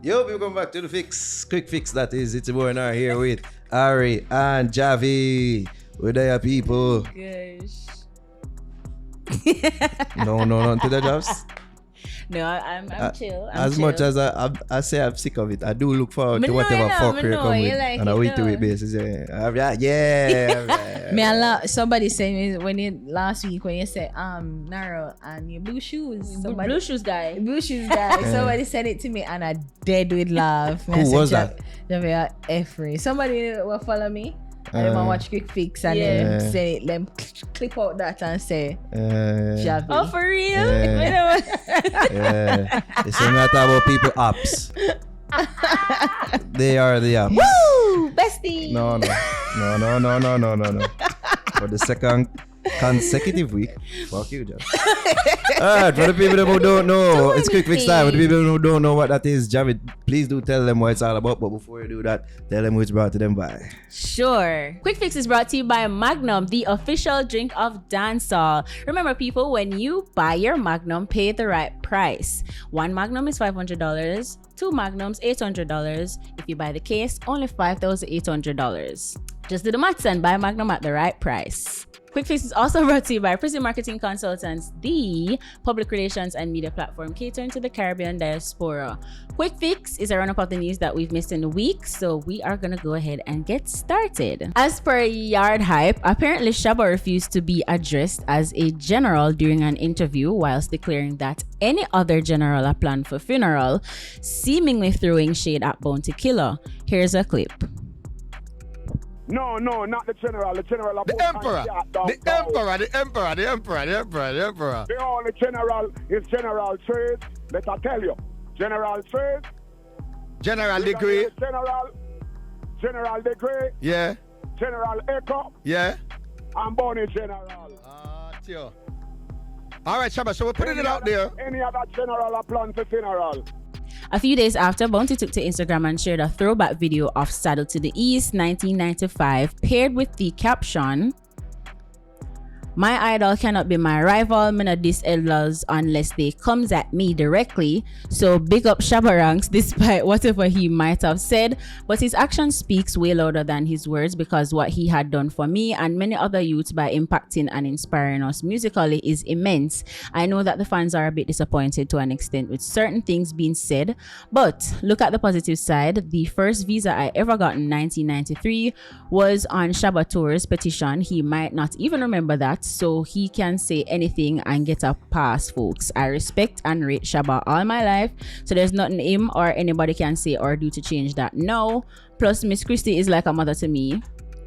Yo, welcome back to the Fix, Quik Fix. That is, it's a boy now here with Ari and Javi. Where they are, people? Gosh. No, not to the jobs. No, I'm chill. As much as I say I'm sick of it, I do look forward to whatever fuckery come with like on a week-to-week basis. Yeah. Somebody said me when you last week when you said narrow and your blue shoes. Blue shoes guy. Somebody said it to me and I dead with laugh. Who was that? Efrey. Somebody will follow me. And then I watch Quik Fix and then say them clip out that and say Javi. Oh, for real? Yeah. They say me talk about people apps. They are the apps. Woo! Bestie! No. For the second consecutive week. Fuck you, Javi. Alright, for the people who don't know, it's Quik Fix time. For the people who don't know what that is, Javi, please do tell them what it's all about. But before you do that, tell them who it's brought to them by. Sure. Quik Fix is brought to you by Magnum, the official drink of dancehall. Remember, people, when you buy your Magnum, pay the right price. One Magnum is $500. Two Magnums, $800. If you buy the case, only $5,800. Just do the maths and buy Magnum at the right price. Quik Fix is also brought to you by Prison Marketing Consultants, the public relations and media platform catering to the Caribbean diaspora. Quik Fix is a run-up of the news that we've missed in the week, so we are going to go ahead and get started. As per Yard Hype, apparently Shabba refused to be addressed as a general during an interview whilst declaring that any other general are planned for funeral, seemingly throwing shade at Bounty Killer. Here's a clip. No, not the general. The general. The emperor. The emperor. The only general is General Trade. Let I tell you. General Trade. General Degree. General Degree. Yeah. General Echo. Yeah. And Bonnie General. Tio. All right, Shabba, so we're putting it out there. Any other general are planned for funeral. A few days after, Bounty took to Instagram and shared a throwback video of Saddle to the East 1995 paired with the caption, "My idol cannot be my rival, me not diss elders unless they comes at me directly, so big up Shabba ranks despite whatever he might have said, but his action speaks way louder than his words because what he had done for me and many other youths by impacting and inspiring us musically is immense. I know that the fans are a bit disappointed to an extent with certain things being said, but look at the positive side. The first visa I ever got in 1993 was on Shabba Tour's petition. He might not even remember that, so he can say anything and get a pass, folks. I respect and rate Shabba all my life, so there's nothing him or anybody can say or do to change that now. Plus, Miss Christie is like a mother to me.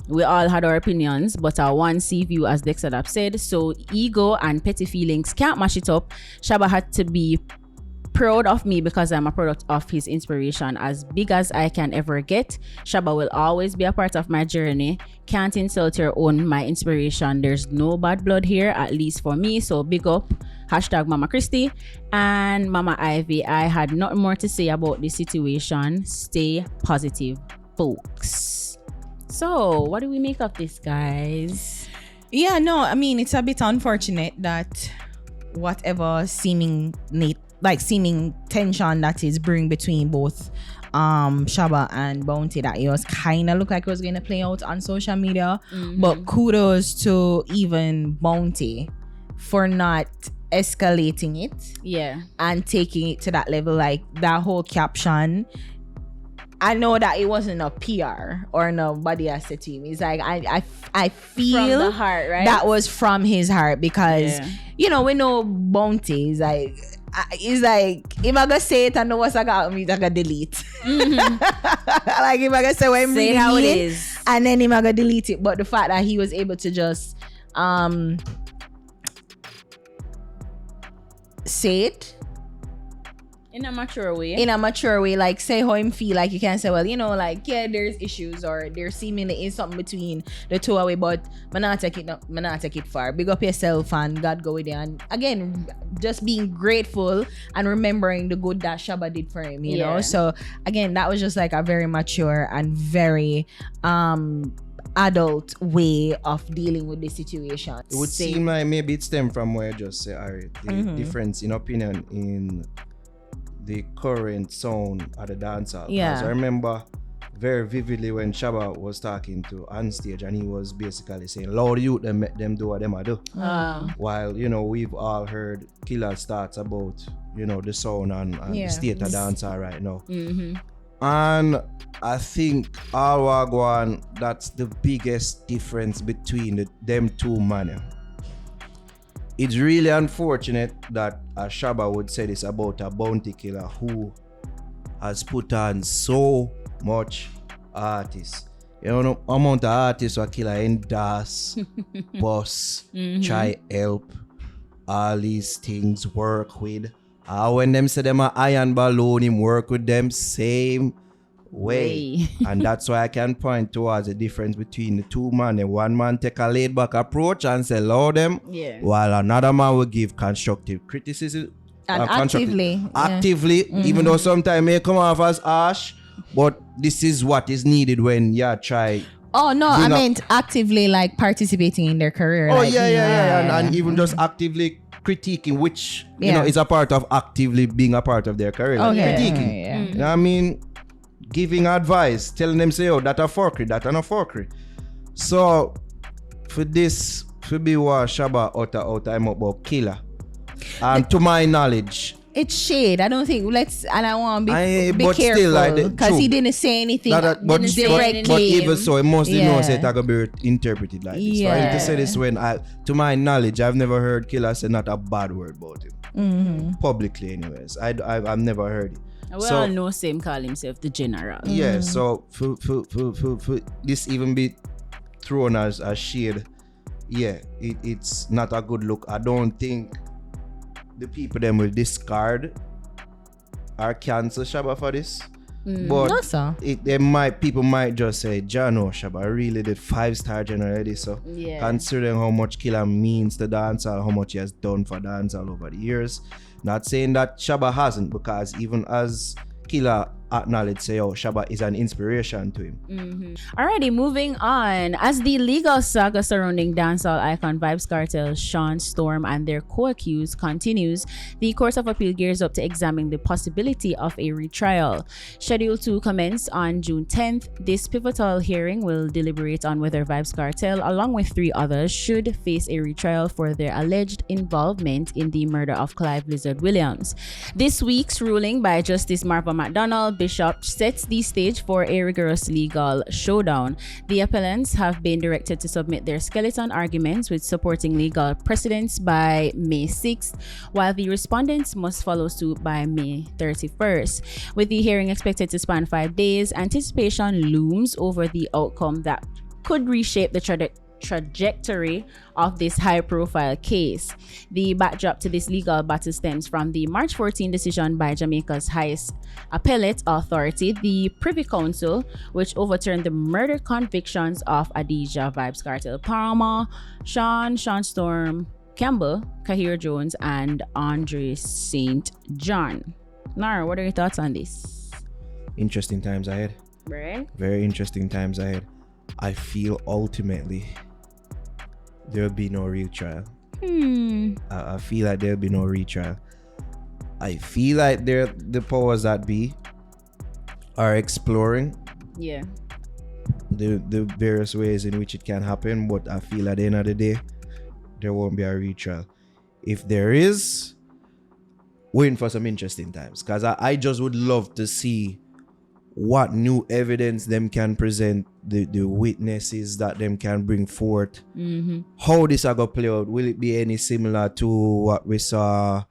We all had our opinions, but our one see view, as Dexter have said, so ego and petty feelings can't mash it up. Shabba had to be proud of me because I'm a product of his inspiration. As big as I can ever get, Shabba will always be a part of my journey. Can't insult your own, my inspiration. There's no bad blood here, at least for me, so big up. Hashtag Mama Christie and Mama Ivy. I had nothing more to say about this situation. Stay positive, folks." So what do we make of this, guys? Yeah, no, I mean, it's a bit unfortunate that whatever seeming tension that is brewing between both Shabba and Bounty, that it was kind of look like it was going to play out on social media. But kudos to even Bounty for not escalating it and taking it to that level. Like that whole caption, I know that it wasn't a PR or nobody has said to him. It's like I feel from the heart, right? That was from his heart because you know, we know Bounty is like if I go say it, I know what's I got me, I gotta delete. Like if I go say what I'm say really how mean, it is, and then him I go delete it. But the fact that he was able to just say it in a mature way, like say how him feel. Like you can say, well, you know, like there's issues or there seemingly is something between the two away, but me not take it far. Big up yourself and God go with you. And again, just being grateful and remembering the good that Shabba did for him, you know. So again, that was just like a very mature and very adult way of dealing with the situation. It would seem like maybe it stemmed from where I just say, the difference in opinion in the current sound of the dancehall. Yeah. 'Cause I remember very vividly when Shabba was talking to on stage, and he was basically saying, "Loud youth, them make them do what them a do." While we've all heard Killer's thoughts about the sound and the state of dancehall right now. And I think all wagwan, that's the biggest difference between them two men. It's really unfortunate that Shabba would say this about a bounty killer who has put on so much artists. The amount of artists who killer endorse, boss, try help, all these things work with. When them say them a iron balloon, him work with them same way. And that's why I can point towards the difference between the two men. One man take a laid back approach and say allow them, while another man will give constructive criticism. And actively, even though sometimes may come off as harsh, but this is what is needed when you try. Oh no, I meant actively like participating in their career. Oh and even just actively critiquing, which is a part of actively being a part of their career. Critiquing. You know what I mean? Giving advice, telling them say, oh, that a fuckery, that a no fuckery. So for this, for be what Shabba out I'm about killer. And to my knowledge, it's shade. I don't think and I want to be but careful still, because he didn't say anything but even so, it must know say it's gonna be interpreted like this. Yeah. For him to say this when to my knowledge, I've never heard Killer say not a bad word about him. Publicly anyways. I've never heard it. We all know Sam call himself the general. Yeah, so for this even be thrown as a shade, it's not a good look. I don't think the people them will discard or cancel Shabba for this. But no, sir. People might just say, Jano, Shabba really did 5-star general already. So considering how much Killer means to dancehall, how much he has done for dancehall over the years. Not saying that Shabba hasn't, because even as Killer acknowledged, say, oh, Shabba is an inspiration to him. Alrighty, moving on. As the legal saga surrounding dancehall icon Vybz Kartel, Sean Storm, and their co-accused continues, the Court of Appeal gears up to examine the possibility of a retrial. Scheduled to commence on June 10th, this pivotal hearing will deliberate on whether Vybz Kartel, along with 3 others, should face a retrial for their alleged involvement in the murder of Clive Lizard Williams. This week's ruling by Justice Marva McDonald Bishop sets the stage for a rigorous legal showdown. The appellants have been directed to submit their skeleton arguments with supporting legal precedents by May 6th, while the respondents must follow suit by May 31st. With the hearing expected to span 5 days, anticipation looms over the outcome that could reshape the trajectory of this high-profile case. The backdrop to this legal battle stems from the March 14 decision by Jamaica's highest appellate authority, the Privy Council, which overturned the murder convictions of Adidja, Vybz Kartel Palmer, Sean Storm, Campbell, Kahir Jones, and Andre St. John. Nara, what are your thoughts on this? Interesting times ahead. Right? Very interesting times ahead. I feel ultimately there'll be no retrial. I feel like there'll be no retrial. I feel like the powers that be are exploring the various ways in which it can happen, but I feel at the end of the day there won't be a retrial. If there is, we're in for some interesting times, because I just would love to see what new evidence them can present, the witnesses that them can bring forth. How this are going to play out. Will it be any similar to what we saw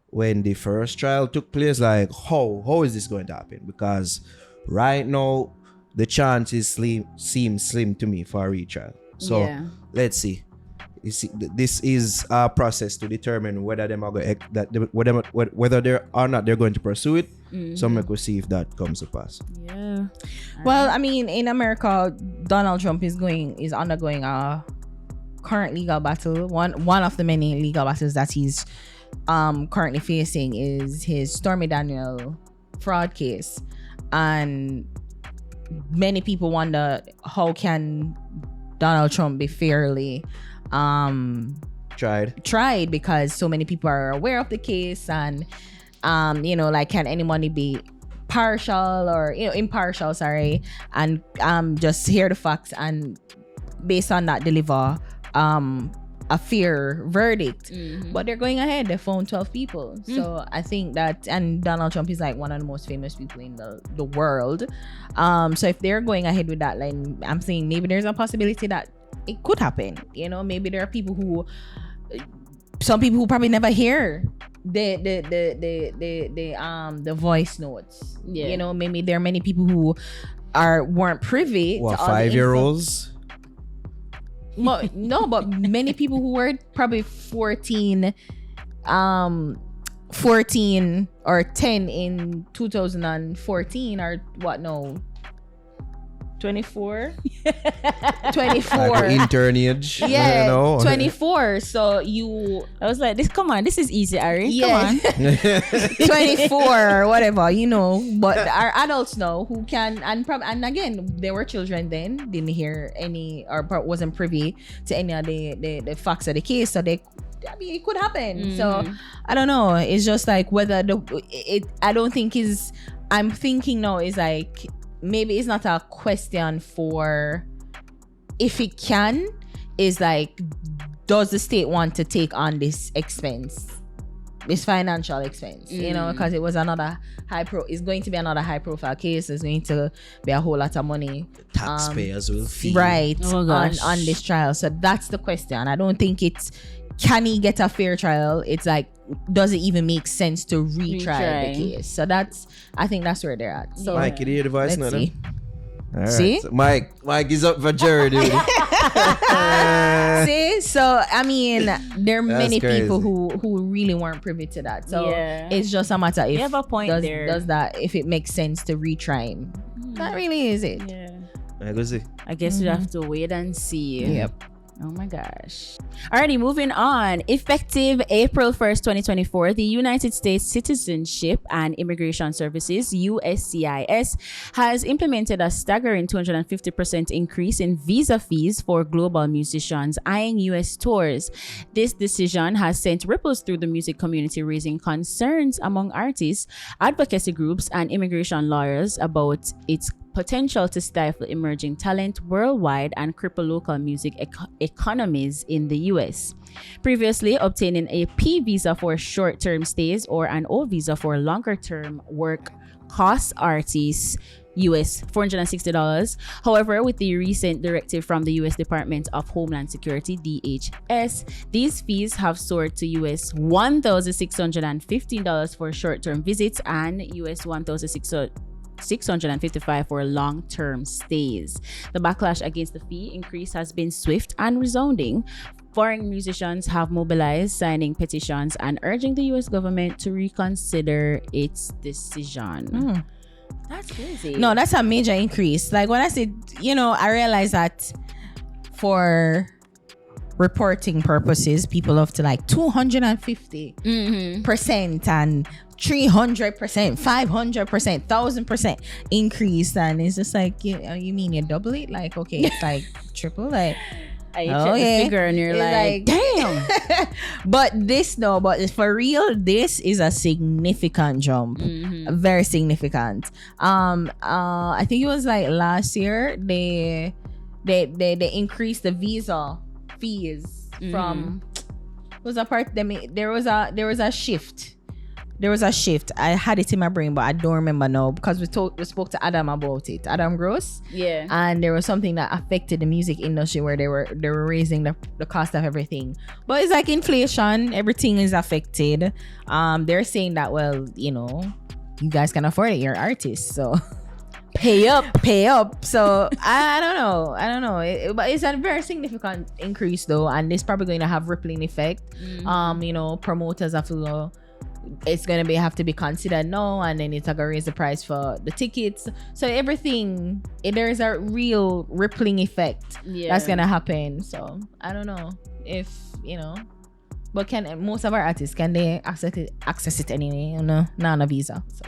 when the first trial took place? Like, how is this going to happen? Because right now the chances seem slim to me for a retrial. So let's see. You see, this is a process to determine whether them are going whether they are not they're going to pursue it. So we could see if that comes to pass. Well, I mean, in America, Donald Trump is undergoing a current legal battle. One of the many legal battles that he's currently facing is his Stormy Daniels fraud case, and many people wonder how can Donald Trump be fairly tried, because so many people are aware of the case, and like, can any money be partial or impartial, sorry, and just hear the facts and based on that deliver a fair verdict. But they're going ahead, they found 12 people. So I think that, and Donald Trump is like one of the most famous people in the world, so if they're going ahead with that, like, I'm saying maybe there's a possibility that it could happen. Maybe there are some people who probably never hear the voice notes. Maybe there are many people who weren't privy to all 5-year-olds. No, but many people who were probably 14 or 10 in 2014 or what? No, 24 24 intern age. yeah, 24. So I was like, this is easy, Ari. Yeah. Come on. 24 or whatever, but our adults know who can, and again, there were children then, didn't hear any or wasn't privy to any of the facts of the case, so it could happen. So I don't know, it's just like whether I don't think I'm thinking now is like, maybe it's not a question for if it can, is like, does the state want to take on this financial expense, because it was it's going to be another high profile case. There's going to be a whole lot of money, taxpayers will fee, right, oh on this trial. So that's the question. I don't think it's, can he get a fair trial? It's like, does it even make sense to retry the case? So I think that's where they're at. So Mike, you hear the voice now? let's see. All right. See? So Mike is up for jury duty. See, so I mean, there are many crazy. people who really weren't privy to that. So it's just a matter if you have a point there. Does that, if it makes sense to retry him? That really is it. Yeah. I go see. I guess we have to wait and see. Yep. Oh my gosh. Alrighty, moving on. Effective April 1st, 2024, the United States Citizenship and Immigration Services, USCIS, has implemented a staggering 250% increase in visa fees for global musicians eyeing US tours. This decision has sent ripples through the music community, raising concerns among artists, advocacy groups, and immigration lawyers about its potential to stifle emerging talent worldwide and cripple local music economies in the US. Previously, obtaining a P visa for short-term stays or an O visa for longer-term work costs artists US $460. However, with the recent directive from the US Department of Homeland Security, DHS, these fees have soared to US $1,615 for short-term visits and US $1,655 for long-term stays. The backlash against the fee increase has been swift and resounding. Foreign musicians have mobilized, signing petitions and urging the US government to reconsider its decision. That's crazy. No, that's a major increase. Like when I said, I realized that for reporting purposes, people up to like 250% and 300%, 500%, 1000% increase, and it's just like, you mean you double it? Like, okay, it's like triple, like. You check the figure and you're like, damn. but for real, this is a significant jump, very significant. I think it was like last year they increased the visa fees from there was a shift. There was a shift. I had it in my brain, but I don't remember now because we spoke to Adam about it. Adam Gross. Yeah. And there was something that affected the music industry where they were raising the cost of everything. But it's like inflation. Everything is affected. They're saying that, well, you guys can afford it. You're artists, so pay up. So I don't know. But it's a very significant increase though, and it's probably going to have rippling effect. Promoters have to. It's gonna have to be considered now, and then it's gonna raise the price for the tickets. So everything, there's a real rippling effect that's gonna happen. So I don't know if but can most of our artists, can they access it anyway? Not on a visa. So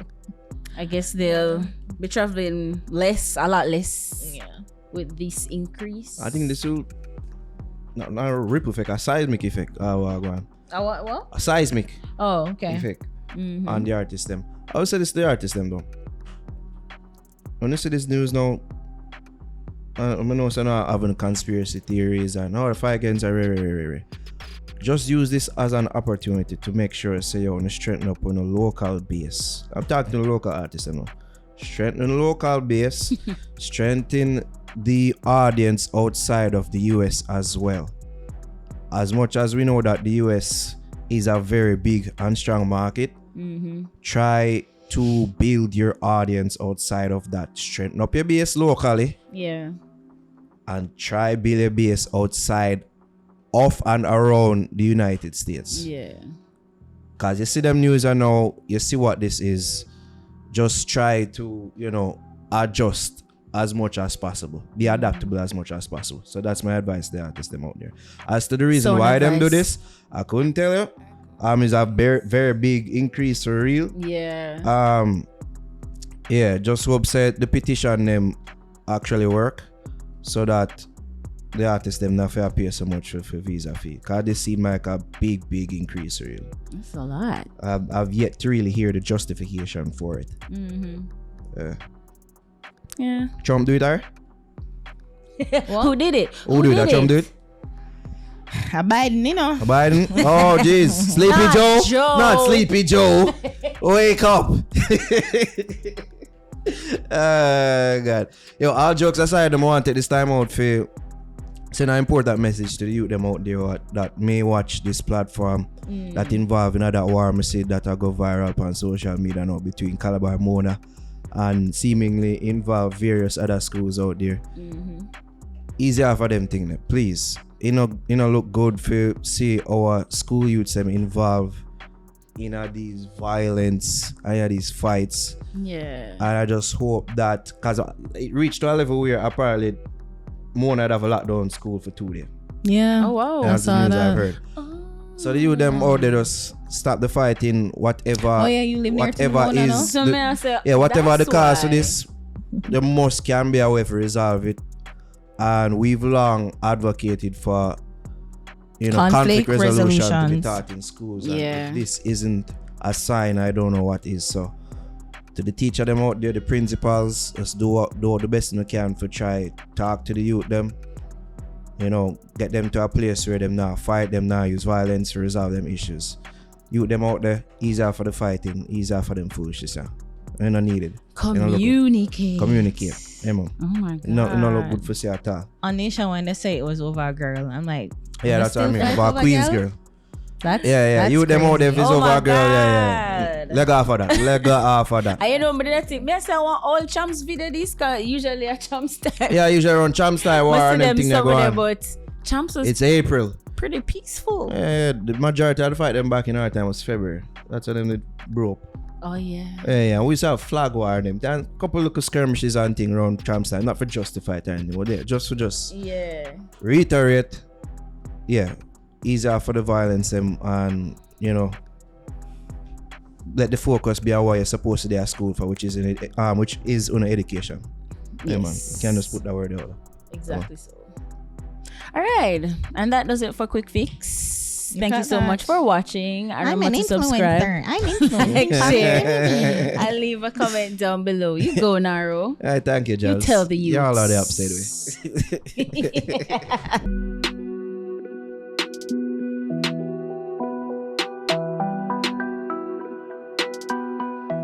I guess they'll be traveling a lot less. Yeah, with this increase. I think this will not a ripple effect, a seismic effect. Go on. What? A seismic Oh, okay. effect. on the artist them. I would say this to the artist them though. When you see this news now, I know so now having conspiracy theories and the fight against are just use this as an opportunity to make sure say you want to strengthen up on a local base. I'm talking to the local artists you know. Strengthen the local base, strengthen the audience outside of the US as well. As much as we know that the US is a very big and strong market, try to build your audience outside of that. Strengthen up your base locally. Yeah. And try build your base outside of and around the United States. Yeah. Because you see them news and now, you see what this is. Just try to, you know, adjust as much as possible. Be adaptable as much as possible. So that's my advice to the artists them out there. As to the reason why them do this, I couldn't tell you. Is a very, very big increase for real. Yeah. Yeah, just hope say the petition them actually work so that the artists them not have to pay so much for visa fee. Cause this seem like a big increase for real. That's a lot. I've yet to really hear the justification for it. Yeah. Trump do it there? Who did it? Who do that? Trump do it? Biden, you know. Biden? Oh, jeez. Sleepy Not Joe? Joe. Not Sleepy Joe. Wake up. God. Yo, all jokes aside, I want to take this time out for send an important message to the youth them out there that may watch this platform that involve in that war message that I go viral on social media now between Calabar, Mona, and seemingly involve various other schools out there. Easier for them thing, please. You know, look good for see our school youths them involved in these violence and these fights. Yeah. And I just hope that because it reached to a level where apparently Mona have a lockdown school for 2 days. Yeah. Oh wow. That's the news I've heard. So the youth them out there just stop the fighting, whatever. Oh yeah, you live near whatever Mona, no? is So may I say, whatever the that's cause of why. this, the most can be a way to resolve it. And we've long advocated for conflict resolution to be taught in schools. And Yeah. if this isn't a sign, I don't know what is. So to the teacher them out there, the principals, just do the best you can for try talk to the youth them. Get them to a place where them now fight, them now use violence to resolve them issues. Youth them out there, easier for the fighting, easier for them foolishness. They're not needed. Communicate. Yeah, man. Oh my god. No look good for say at all. On Nation when they say it was over a girl, I'm like, Yeah, that's what I mean. About Queen's girl. That's Yeah. that's You them out there if it's Oh over my a girl. Yeah. God. Leg off of that. I know, but that's it. Me say I want all champs video this cause usually a champs time. Yeah, usually around Champ Style war and them thing they go on. But champs was It's April. pretty peaceful. Yeah, the majority of the fight them back in our time was February. That's when them broke. Oh yeah. Yeah. We used to have flag war them. Then a couple little skirmishes and thing around Champ Style. Not for justify it or anything, but yeah, just Yeah. reiterate. Yeah, easier for the violence and let the focus be on what you're supposed to do at school for, which is on education. Yeah, man. You can't just put that word out. Exactly so. All right, and that does it for Quik Fix. Thank you got so that. much for watching. I'm Remember an to subscribe. influencer. I'm influencer. Like, share, and leave a comment down below. You go, Naro. Thank you, Giles. tell the You're all youths. out the upside way.